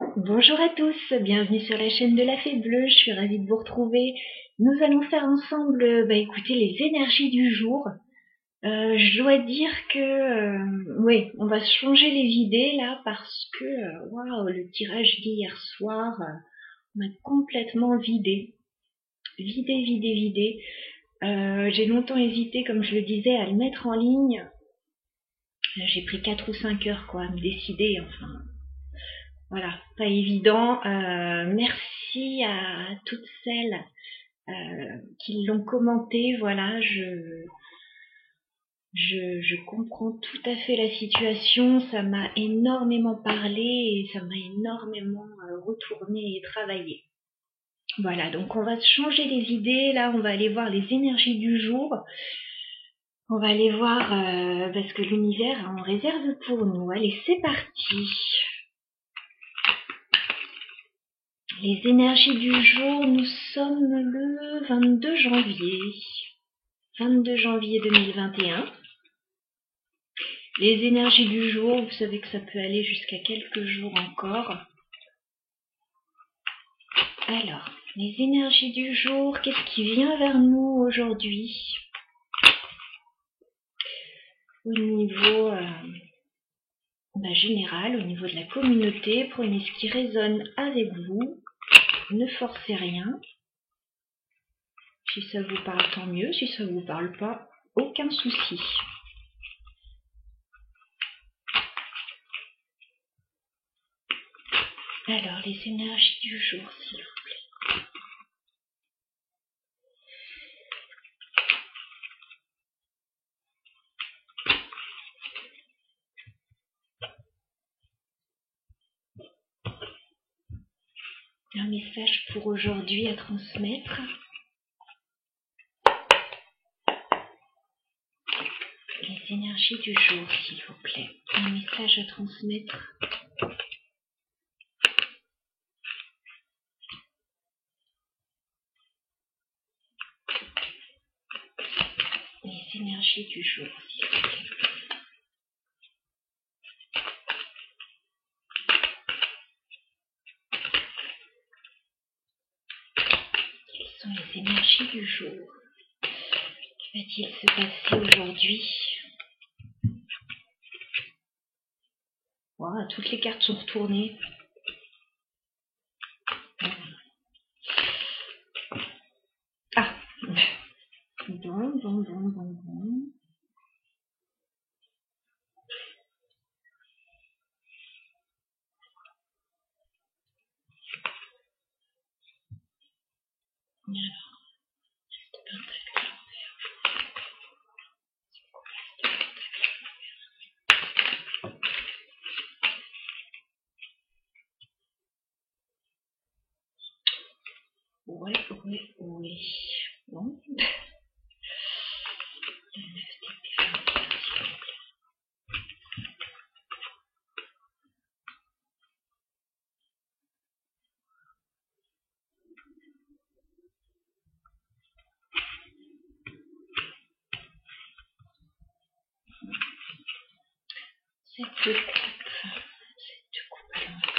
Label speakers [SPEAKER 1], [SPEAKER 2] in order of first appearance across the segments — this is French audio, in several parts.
[SPEAKER 1] Bonjour à tous, bienvenue sur la chaîne de la Fée Bleue, je suis ravie de vous retrouver. Nous allons faire ensemble, écoutez, les énergies du jour. Je dois dire que, oui, on va se changer les idées là parce que, waouh, le tirage d'hier soir m'a complètement vidé. Vidé. J'ai longtemps hésité, comme je le disais, à le mettre en ligne. J'ai pris 4 ou 5 heures quoi, à me décider, enfin. Voilà, pas évident. Merci à toutes celles qui l'ont commenté. Voilà, je comprends tout à fait la situation. Ça m'a énormément parlé et ça m'a énormément retourné et travaillé. Voilà, donc on va se changer les idées. Là, on va aller voir les énergies du jour. On va aller voir parce que l'univers en réserve pour nous. Allez, c'est parti. Les énergies du jour, nous sommes le 22 janvier. 22 janvier 2021. Les énergies du jour, vous savez que ça peut aller jusqu'à quelques jours encore. Alors, les énergies du jour, qu'est-ce qui vient vers nous aujourd'hui? Au niveau général, au niveau de la communauté, prenez ce qui résonne avec vous. Ne forcez rien. Si ça vous parle, tant mieux. Si ça ne vous parle pas, aucun souci. Alors, les énergies du jour, s'il vous plaît. Un message pour aujourd'hui à transmettre. Les énergies du jour, s'il vous plaît. Un message à transmettre. Les énergies du jour, s'il vous plaît. Quelles sont les énergies du jour? Que va-t-il se passer aujourd'hui? Wow, toutes les cartes sont retournées. Ah, bon. Oui. Bon. Cette coupe à l'envers.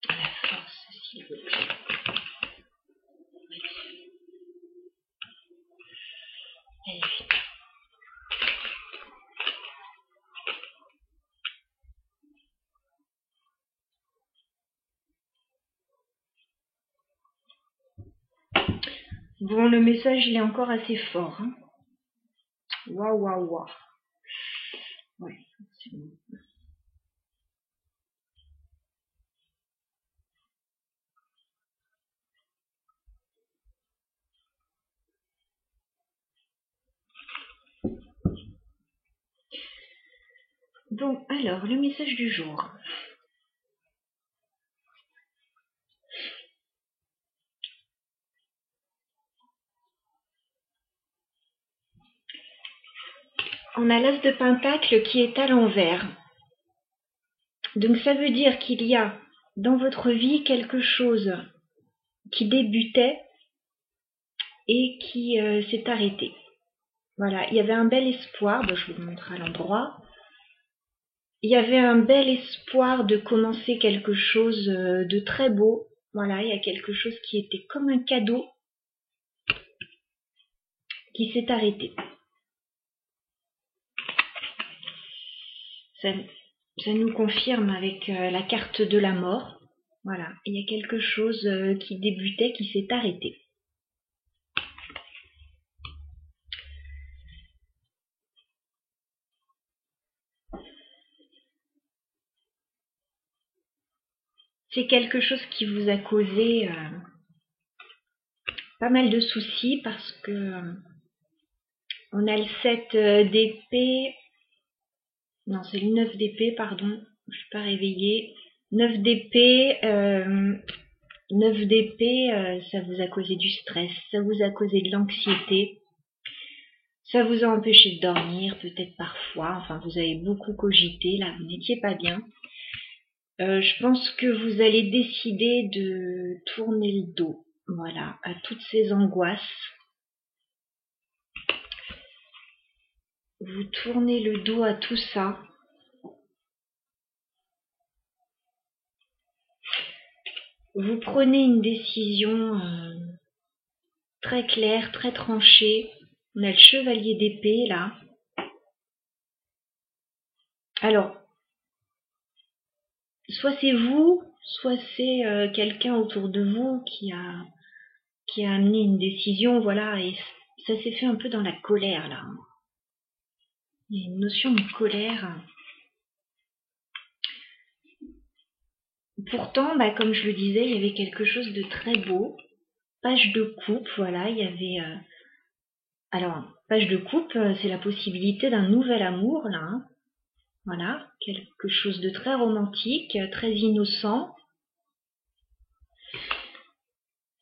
[SPEAKER 1] La force, s'il vous plaît. Allez. Bon, le message, il est encore assez fort. Hein. Waouh. Ouais, c'est bon. Bon, alors, le message du jour. On a l'as de pentacle qui est à l'envers. Donc ça veut dire qu'il y a dans votre vie quelque chose qui débutait et qui s'est arrêté. Voilà, il y avait un bel espoir, je vous montre à l'endroit. Il y avait un bel espoir de commencer quelque chose de très beau. Voilà, il y a quelque chose qui était comme un cadeau qui s'est arrêté. Ça nous confirme avec la carte de la mort. Voilà, il y a quelque chose qui débutait, qui s'est arrêté. C'est quelque chose qui vous a causé pas mal de soucis parce que on a le 7 d'épée. Non, c'est le 9 d'épée, pardon. Je suis pas réveillée. 9 d'épée. 9 d'épée, ça vous a causé du stress, ça vous a causé de l'anxiété. Ça vous a empêché de dormir, peut-être parfois. Enfin, vous avez beaucoup cogité, là, vous n'étiez pas bien. Je pense que vous allez décider de tourner le dos, voilà, à toutes ces angoisses. Vous tournez le dos à tout ça. Vous prenez une décision très claire, très tranchée. On a le chevalier d'épée, là. Alors, soit c'est vous, soit c'est quelqu'un autour de vous qui a amené une décision, voilà, et ça s'est fait un peu dans la colère, là. Il y a une notion de colère. Pourtant, comme je le disais, il y avait quelque chose de très beau. Page de coupe, voilà, il y avait... Alors, page de coupe, c'est la possibilité d'un nouvel amour, là. Hein. Voilà, quelque chose de très romantique, très innocent.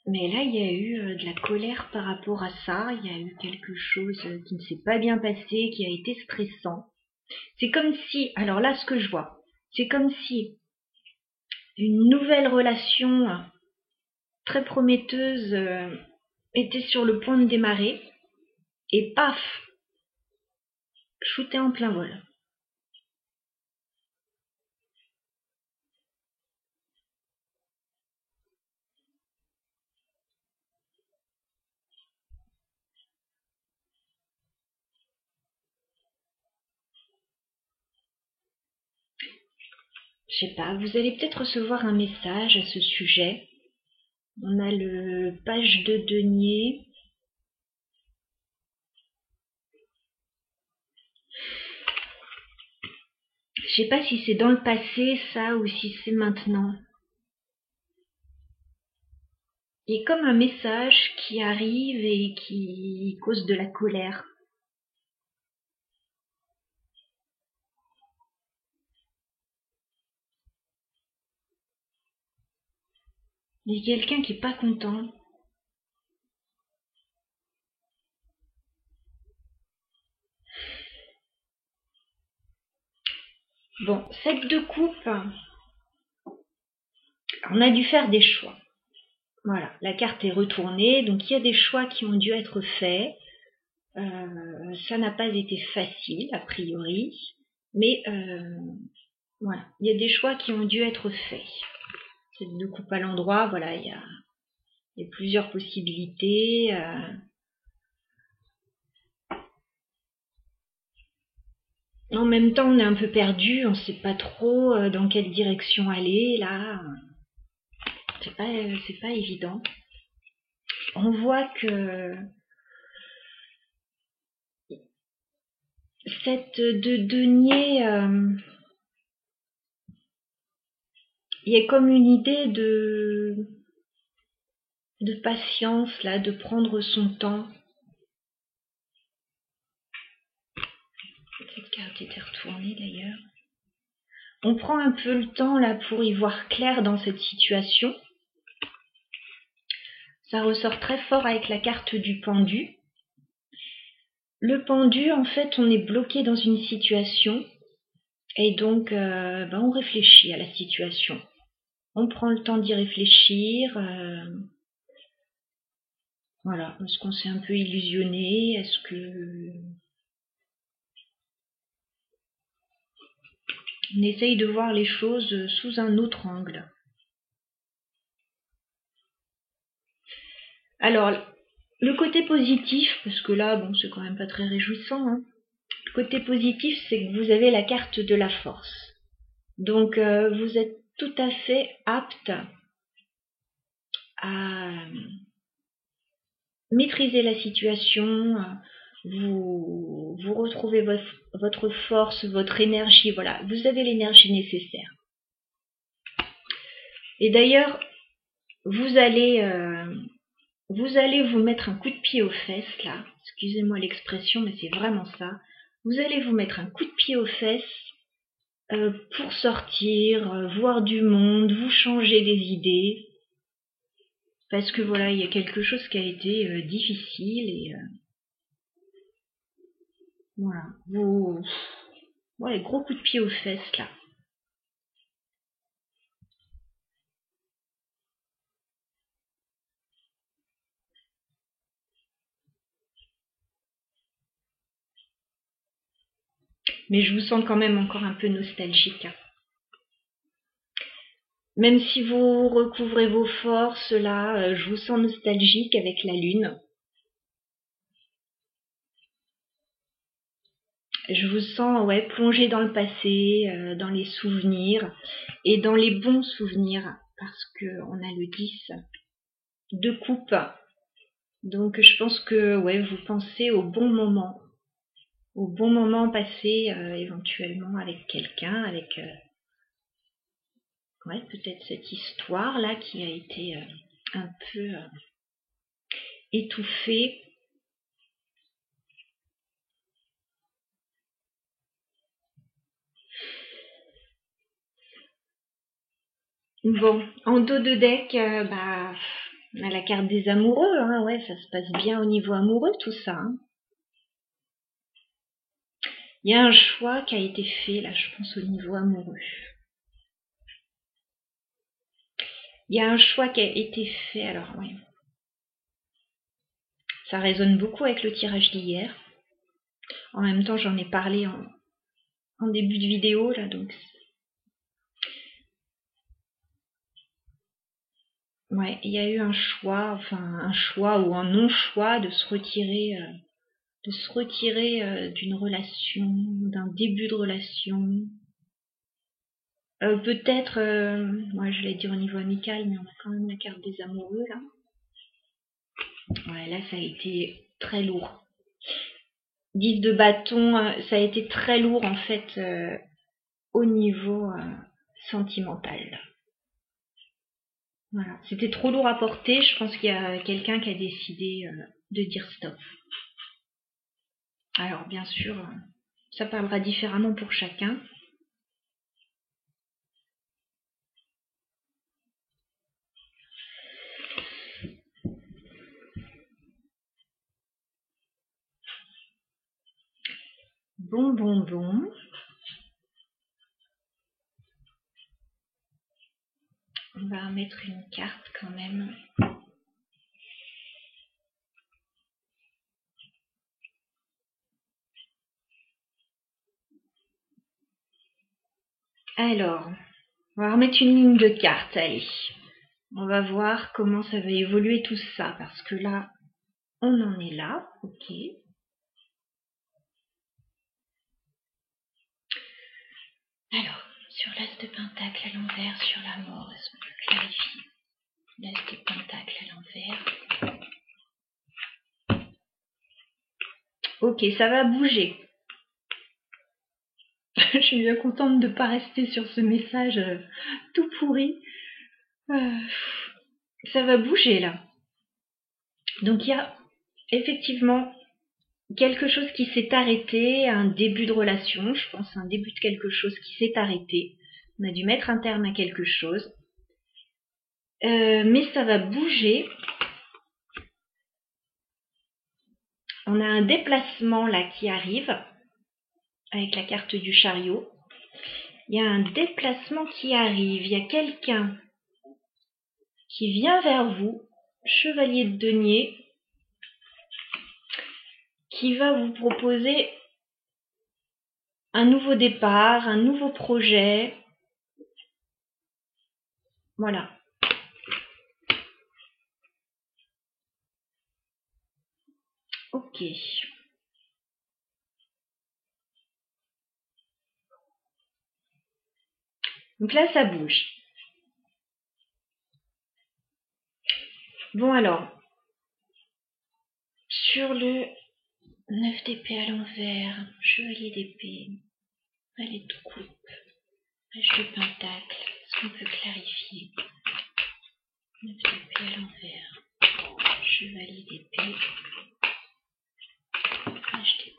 [SPEAKER 1] Mais là, il y a eu de la colère par rapport à ça. Il y a eu quelque chose qui ne s'est pas bien passé, qui a été stressant. C'est comme si, alors là, ce que je vois, c'est comme si une nouvelle relation très prometteuse était sur le point de démarrer et paf, shooté en plein vol. Je sais pas, vous allez peut-être recevoir un message à ce sujet. On a le page de denier. Je sais pas si c'est dans le passé ça ou si c'est maintenant. Il y a comme un message qui arrive et qui cause de la colère. Il y a quelqu'un qui est pas content. Bon, 7 de coupe, on a dû faire des choix. Voilà, la carte est retournée, donc il y a des choix qui ont dû être faits. Ça n'a pas été facile, a priori, mais voilà, il y a des choix qui ont dû être faits. Cette de coupe à l'endroit, voilà, il y a plusieurs possibilités. En même temps, on est un peu perdu, on ne sait pas trop dans quelle direction aller, là. C'est pas évident. On voit que cette de denier, il y a comme une idée de patience, là, de prendre son temps. Cette carte était retournée d'ailleurs. On prend un peu le temps là pour y voir clair dans cette situation. Ça ressort très fort avec la carte du pendu. Le pendu, en fait, on est bloqué dans une situation et donc on réfléchit à la situation. On prend le temps d'y réfléchir. Voilà, est-ce qu'on s'est un peu illusionné? Est-ce que... On essaye de voir les choses sous un autre angle. Alors, le côté positif, parce que là, bon, c'est quand même pas très réjouissant, hein. Le côté positif, c'est que vous avez la carte de la force. Donc, vous êtes tout à fait apte à maîtriser la situation, vous retrouvez votre force, votre énergie, voilà, vous avez l'énergie nécessaire. Et d'ailleurs, vous allez vous mettre un coup de pied aux fesses, là, excusez-moi l'expression, mais c'est vraiment ça. Vous allez vous mettre un coup de pied aux fesses pour sortir, voir du monde, vous changer des idées. Parce que voilà, il y a quelque chose qui a été difficile et voilà. Ouais, gros coup de pied aux fesses là. Mais je vous sens quand même encore un peu nostalgique, hein. Même si vous recouvrez vos forces là, je vous sens nostalgique avec la lune. Je vous sens ouais plongé dans le passé, dans les souvenirs et dans les bons souvenirs parce que on a le 10 de coupe. Donc je pense que ouais vous pensez au bon moment passé éventuellement avec quelqu'un, avec ouais peut-être cette histoire là qui a été un peu étouffée. Bon, en dos de deck, bah, on a la carte des amoureux, hein, ouais, ça se passe bien au niveau amoureux, tout ça, hein. Il y a un choix qui a été fait, là, je pense, au niveau amoureux. Il y a un choix qui a été fait, alors, ouais. Ça résonne beaucoup avec le tirage d'hier. En même temps, j'en ai parlé en début de vidéo, là, donc. Ouais, il y a eu un choix, enfin, un choix ou un non-choix de se retirer d'une relation, d'un début de relation. Peut-être, moi je vais dire au niveau amical, mais on a quand même la carte des amoureux là. Ouais, là ça a été très lourd. 10 de bâton, ça a été très lourd en fait au niveau sentimental. Voilà, c'était trop lourd à porter. Je pense qu'il y a quelqu'un qui a décidé de dire stop. Alors bien sûr, ça parlera différemment pour chacun. Bon. On va mettre une carte quand même. Alors, on va remettre une ligne de cartes, allez. On va voir comment ça va évoluer tout ça, parce que là, on en est là, ok. Alors, sur l'as de pentacle à l'envers, sur la mort, est-ce qu'on peut clarifier? L'as de pentacle à l'envers. Ok, ça va bouger. Je suis bien contente de ne pas rester sur ce message tout pourri. Ça va bouger là. Donc il y a effectivement quelque chose qui s'est arrêté, un début de relation, je pense, un début de quelque chose qui s'est arrêté. On a dû mettre un terme à quelque chose. Mais ça va bouger. On a un déplacement là qui arrive avec la carte du chariot. Il y a un déplacement qui arrive. Il y a quelqu'un qui vient vers vous, chevalier de denier. qui va vous proposer un nouveau départ, un nouveau projet. Voilà. Ok. Donc là, ça bouge. Bon alors, sur le 9 d'épée à l'envers, chevalier d'épée, valet de coupe, page de pentacle, est-ce qu'on peut clarifier? 9 d'épée à l'envers, chevalier d'épée, page d'épée.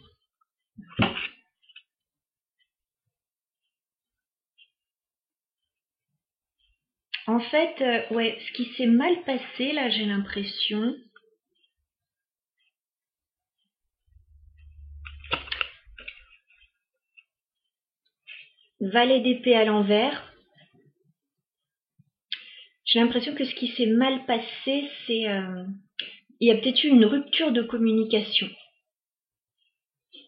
[SPEAKER 1] En fait, ouais, ce qui s'est mal passé, là, j'ai l'impression. Valet d'épée à l'envers. J'ai l'impression que ce qui s'est mal passé, c'est... il y a peut-être eu une rupture de communication.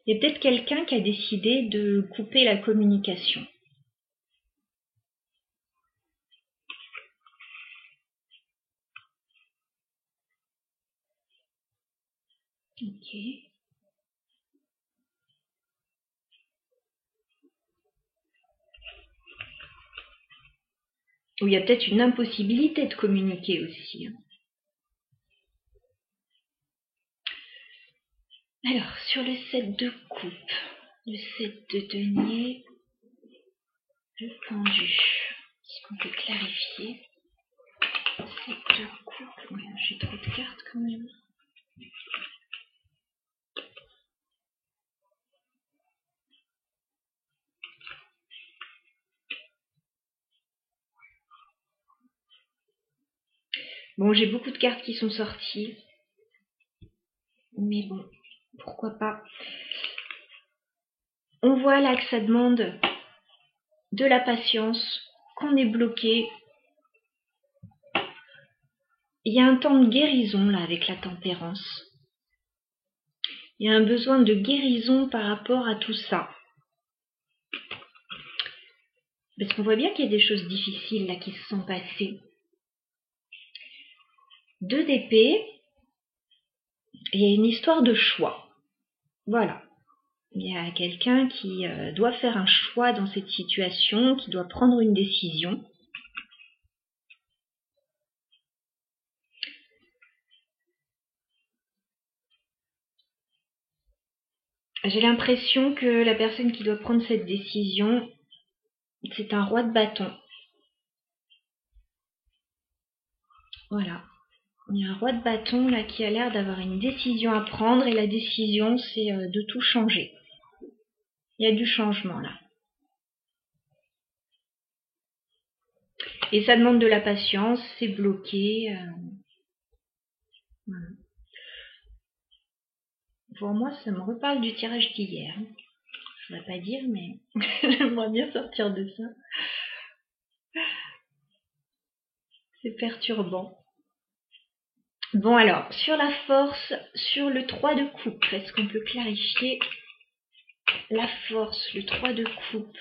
[SPEAKER 1] Il y a peut-être quelqu'un qui a décidé de couper la communication. Ok. Ou il y a peut-être une impossibilité de communiquer aussi. Alors, sur le 7 de coupe, le 7 de denier, le pendu. Est-ce qu'on peut clarifier? 7 de coupe, ouais, j'ai trop de cartes quand même. Bon, j'ai beaucoup de cartes qui sont sorties. Mais bon, pourquoi pas. On voit là que ça demande de la patience, qu'on est bloqué. Il y a un temps de guérison là avec la tempérance. Il y a un besoin de guérison par rapport à tout ça. Parce qu'on voit bien qu'il y a des choses difficiles là qui se sont passées. 2 d'épée, il y a une histoire de choix. Voilà. Il y a quelqu'un qui doit faire un choix dans cette situation, qui doit prendre une décision. J'ai l'impression que la personne qui doit prendre cette décision, c'est un roi de bâton. Voilà. Il y a un roi de bâton là qui a l'air d'avoir une décision à prendre et la décision c'est de tout changer. Il y a du changement là. Et ça demande de la patience, c'est bloqué. Voilà. Pour moi, ça me reparle du tirage d'hier. Je ne vais pas dire, mais j'aimerais bien sortir de ça. C'est perturbant. Bon alors, sur la force, sur le 3 de coupe, est-ce qu'on peut clarifier la force, le 3 de coupe?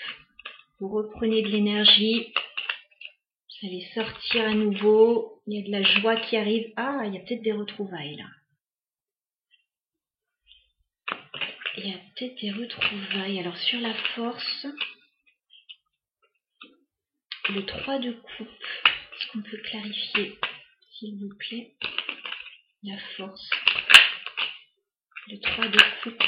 [SPEAKER 1] Vous reprenez de l'énergie, vous allez sortir à nouveau, il y a de la joie qui arrive. Ah, il y a peut-être des retrouvailles là. Il y a peut-être des retrouvailles. Alors sur la force, le 3 de coupe, est-ce qu'on peut clarifier, s'il vous plaît, la force, le 3 de coupe.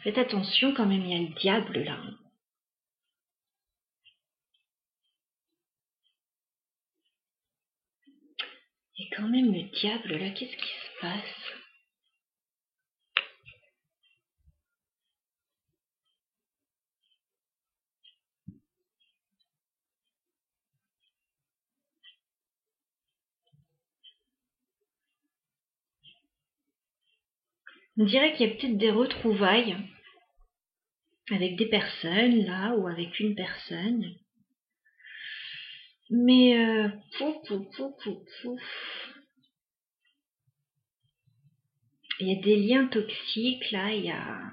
[SPEAKER 1] Faites attention quand même, il y a le diable là. Il y a quand même le diable là, qu'est-ce qui se passe? On dirait qu'il y a peut-être des retrouvailles avec des personnes, là, ou avec une personne. Mais, il y a des liens toxiques, là, il y a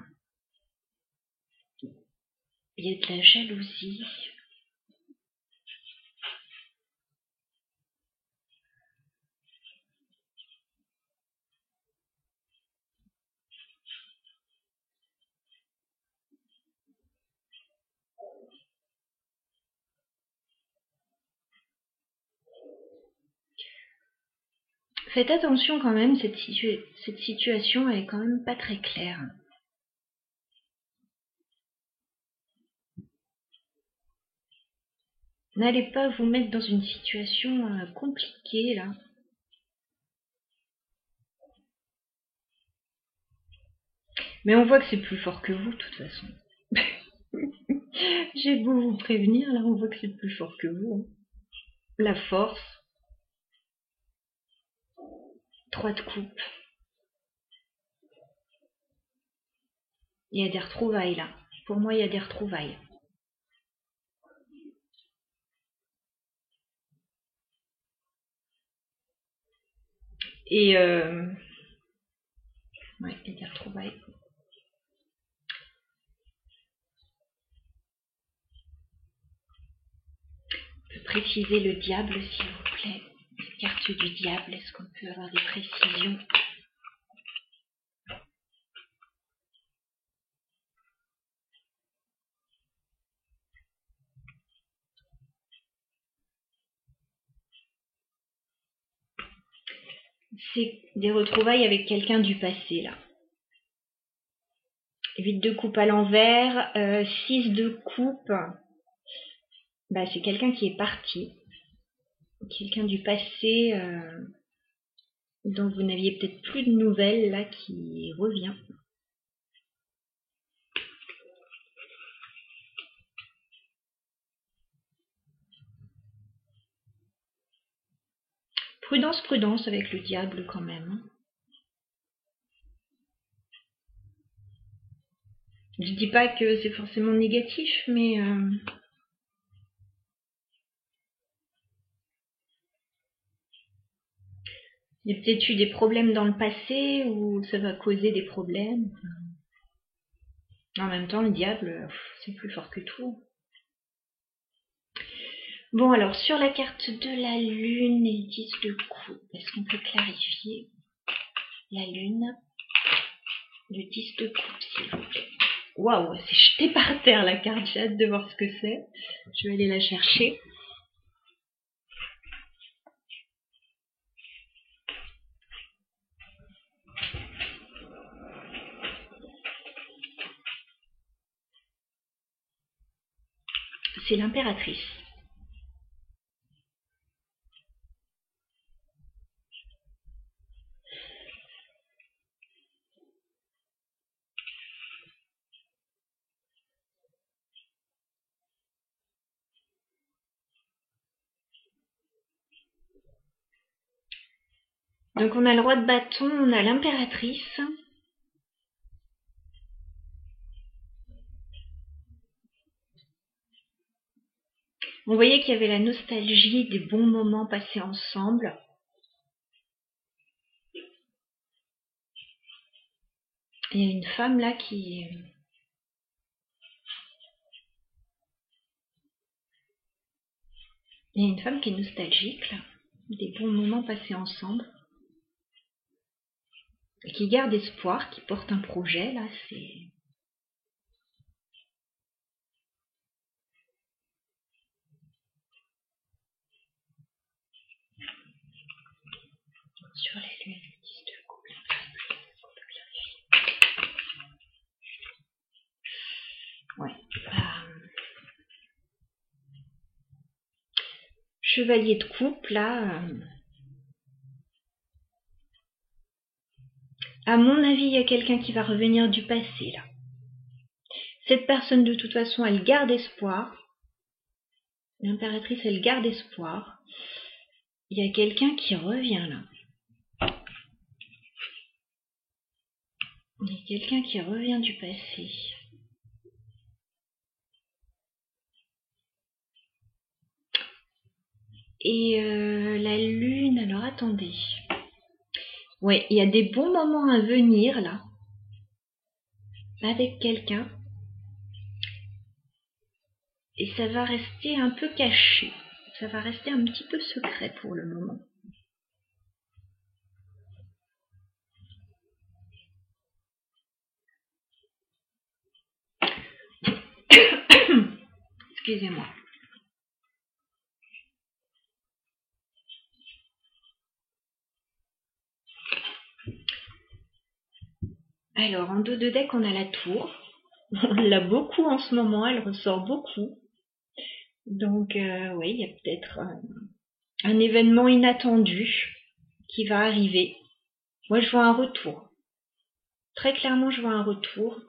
[SPEAKER 1] de la jalousie. Faites attention quand même, cette situation elle est quand même pas très claire. N'allez pas vous mettre dans une situation compliquée là. Mais on voit que c'est plus fort que vous de toute façon. J'ai beau vous prévenir, là on voit que c'est plus fort que vous. La force. 3 de coupe. Il y a des retrouvailles là. Pour moi il y a des retrouvailles. Et ouais, il y a des retrouvailles. On peut préciser le diable s'il vous plaît. La carte du diable, est-ce qu'on peut avoir des précisions? C'est des retrouvailles avec quelqu'un du passé là. 8 de coupe à l'envers, 6 de coupe. Bah, c'est quelqu'un qui est parti. Quelqu'un du passé dont vous n'aviez peut-être plus de nouvelles là qui revient. Prudence, prudence avec le diable quand même. Je dis pas que c'est forcément négatif, mais il y a peut-être eu des problèmes dans le passé ou ça va causer des problèmes. En même temps, le diable, c'est plus fort que tout. Bon, alors, sur la carte de la lune et le 10 de coupe, est-ce qu'on peut clarifier la lune? Le 10 de coupe, s'il vous plaît. Waouh, c'est jeté par terre la carte, j'ai hâte de voir ce que c'est. Je vais aller la chercher. C'est l'impératrice. Donc on a le roi de bâton, on a l'impératrice. On voyait qu'il y avait la nostalgie des bons moments passés ensemble. Il y a une femme là qui... Il y a une femme qui est nostalgique là, des bons moments passés ensemble. Et qui garde espoir, qui porte un projet là, c'est... Sur les lunes, 10 de coupe. Ouais. Chevalier de coupe, là. À mon avis, il y a quelqu'un qui va revenir du passé, là. Cette personne, de toute façon, elle garde espoir. L'impératrice, elle garde espoir. Il y a quelqu'un qui revient, là. Il y a quelqu'un qui revient du passé. Et la lune, alors attendez. Ouais, il y a des bons moments à venir là, avec quelqu'un. Et ça va rester un peu caché. Ça va rester un petit peu secret pour le moment. Excusez-moi. Alors, en dos de deck, on a la tour. On l'a beaucoup en ce moment, elle ressort beaucoup. Donc, oui, il y a peut-être un événement inattendu qui va arriver. Moi, je vois un retour. Très clairement, je vois un retour.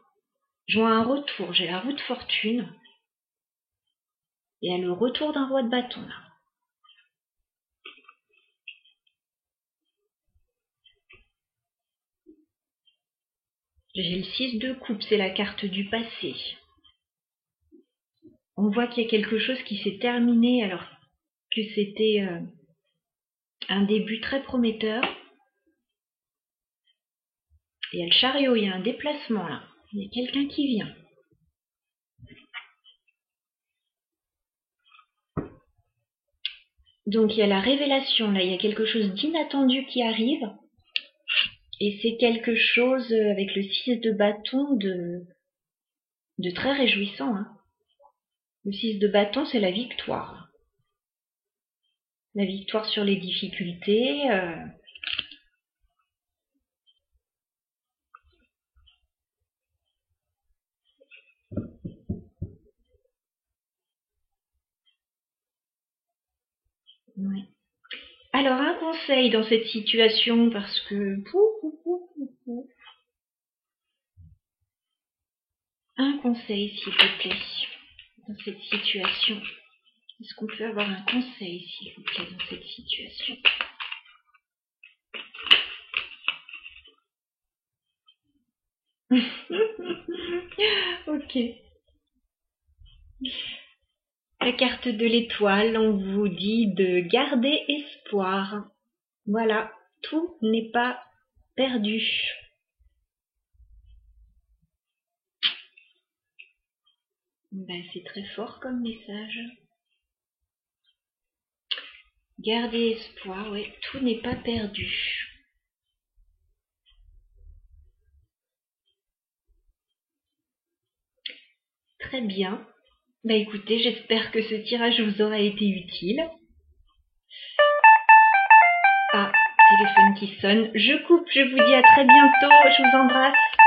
[SPEAKER 1] Je vois un retour. J'ai la roue de fortune. Il y a le retour d'un roi de bâton, là. J'ai le 6 de coupe, c'est la carte du passé. On voit qu'il y a quelque chose qui s'est terminé alors que c'était un début très prometteur. Il y a le chariot, il y a un déplacement là. Il y a quelqu'un qui vient. Donc il y a la révélation là, il y a quelque chose d'inattendu qui arrive. Et c'est quelque chose avec le 6 de bâton de très réjouissant. Hein. Le 6 de bâton, c'est la victoire. La victoire sur les difficultés. Ouais. Alors un conseil dans cette situation, parce que... Un conseil, s'il vous plaît, dans cette situation. Est-ce qu'on peut avoir un conseil, s'il vous plaît, dans cette situation? Ok. La carte de l'étoile, on vous dit de garder espoir. Voilà, tout n'est pas perdu. Ben, c'est très fort comme message. Garder espoir, oui, tout n'est pas perdu. Très bien. Bah écoutez, j'espère que ce tirage vous aura été utile. Ah, téléphone qui sonne. Je coupe, je vous dis à très bientôt. Je vous embrasse.